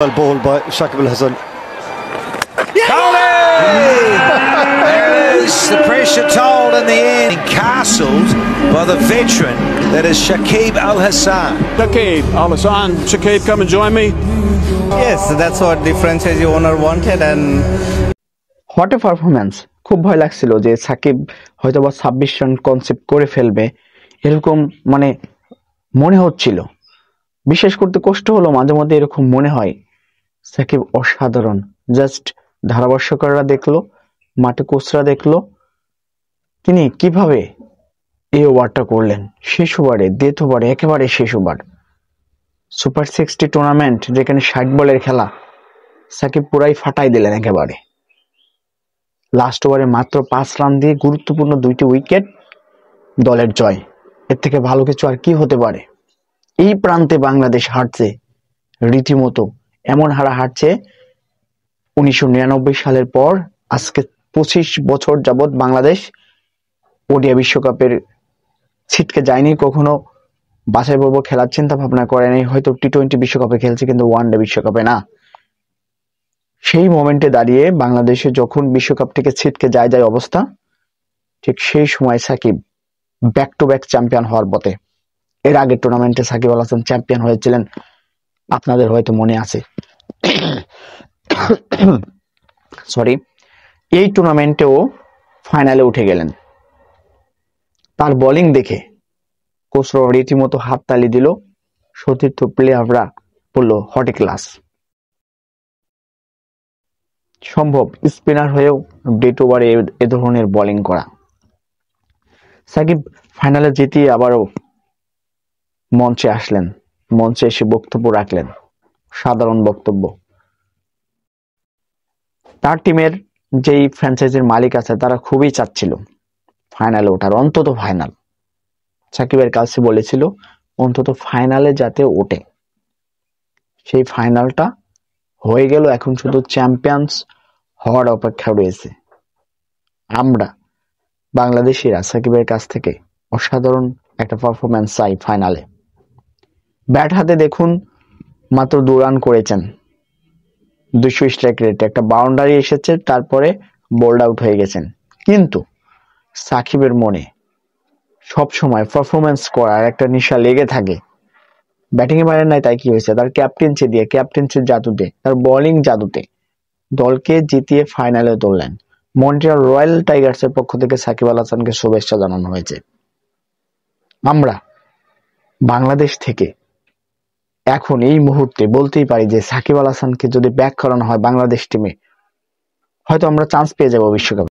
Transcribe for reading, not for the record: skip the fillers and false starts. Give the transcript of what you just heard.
Ball by Shakib Al Hasan. There is the pressure told in the end, castled by the veteran that is Shakib Al Hasan. Shakib Al Hasan, Shakib, come and join me. Yes, that's what the franchise owner wanted and what a performance. খুব ভয় লাগছিল যে সাকিব হয়তো বা 26 run concept করে ফেলবে, এরকম মনে হচ্ছিল। বিশেষ করতে কষ্ট হলো, মাঝে মধ্যে এরকম মনে হয় সাকিব অসাধারণ। জাস্ট ধারাভাষ্যকাররা দেখলো, মাঠে কোচরা দেখলো তিনি কিভাবে এই ওভারটা করলেন। শেষ ওভারে, ডেথ ওভারে, একেবারে শেষ ওভার। সুপার 60 টুর্নামেন্ট যেখানে 60 বলের খেলা, সাকিব পুরাই ফাটাই দিলেন একেবারে। লাস্ট ওভারে মাত্র 5 রান দিয়ে গুরুত্বপূর্ণ 2টি উইকেট, দলের জয়। এর থেকে ভালো কিছু আর কি হতে পারে। এই প্রান্তে বাংলাদেশ হারছে, রীতিমতো এমন হারছে 1999 সালের পর আজকে 25 বছর যাবৎ বাংলাদেশ ওডিআই বিশ্বকাপের ছিটকে যায়নি, কখনো বাছাই পর্ব খেলার চিন্তা ভাবনা করেনি। হয়তো টি-20 বিশ্বকাপে খেলছে, কিন্তু ওয়ানডে বিশ্বকাপে না। সেই মোমেন্টে দাঁড়িয়ে বাংলাদেশে যখন বিশ্বকাপ থেকে ছিটকে যায় অবস্থা, ঠিক সেই সময় Shakib back to back champion হওয়ার পথে। এর আগে টুর্নামেন্টে সাকিব আল হাসান চ্যাম্পিয়ন হয়েছিলেন, আপনাদের হয়তো মনে আছে। সরি, এই টুর্নামেন্টেও ফাইনালে উঠে গেলেন। তার বোলিং দেখে কোচরা রীতিমতো হাততালি দিল, সতীর্থ প্লেয়াররা বলল হট ক্লাস। সম্ভব স্পিনার হয়েও ডেট ওভারে এ ধরনের বোলিং করা। সাকিব ফাইনালে জিতিয়ে আবারও মঞ্চে আসলেন, মঞ্চে এসে বক্তব্য রাখলেন, সাধারণ বক্তব্য। তার টিমের যেই ফ্র্যাঞ্চাইজির মালিক আছে তারা খুবই চাচ্ছিল ফাইনালে ওঠার, অন্তত ফাইনাল। সাকিবের কাছে বলেছিল অন্তত ফাইনালে যাতে ওঠে। সেই ফাইনালটা হয়ে গেল, এখন শুধু চ্যাম্পিয়ন্স হওয়ার অপেক্ষা রয়েছে। আমরা বাংলাদেশিরা সাকিবের কাছ থেকে অসাধারণ একটা পারফরম্যান্স চাই ফাইনালে। ব্যাট হাতে দেখুন মাত্র 2 রান করেছেন, 200 স্ট্রাইক রেটে, একটা বাউন্ডারি এসেছে, তারপরে বোল্ড আউট হয়ে গেছেন। কিন্তু সাকিবের মনে সব সময় পারফরম্যান্স করার একটা নেশা লেগে থাকে। ব্যাটিং এ পারেন নাই, তাই কি হয়েছে? তার ক্যাপ্টেন্সির জাদুতে, তার বোলিং জাদুতে দলকে জিতিয়ে ফাইনালে তুললেন। মন্ট্রিয়াল রয়্যাল টাইগার্সের পক্ষ থেকে সাকিব আল হাসানকে শুভেচ্ছা জানানো হয়েছে। আমরা বাংলাদেশ থেকে এখন এই মুহূর্তে বলতেই পারি যে সাকিব আল হাসানকে যদি ব্যাক করানো হয় বাংলাদেশ টিমে, হয়তো আমরা চান্স পেয়ে যাবো বিশ্বকাপে।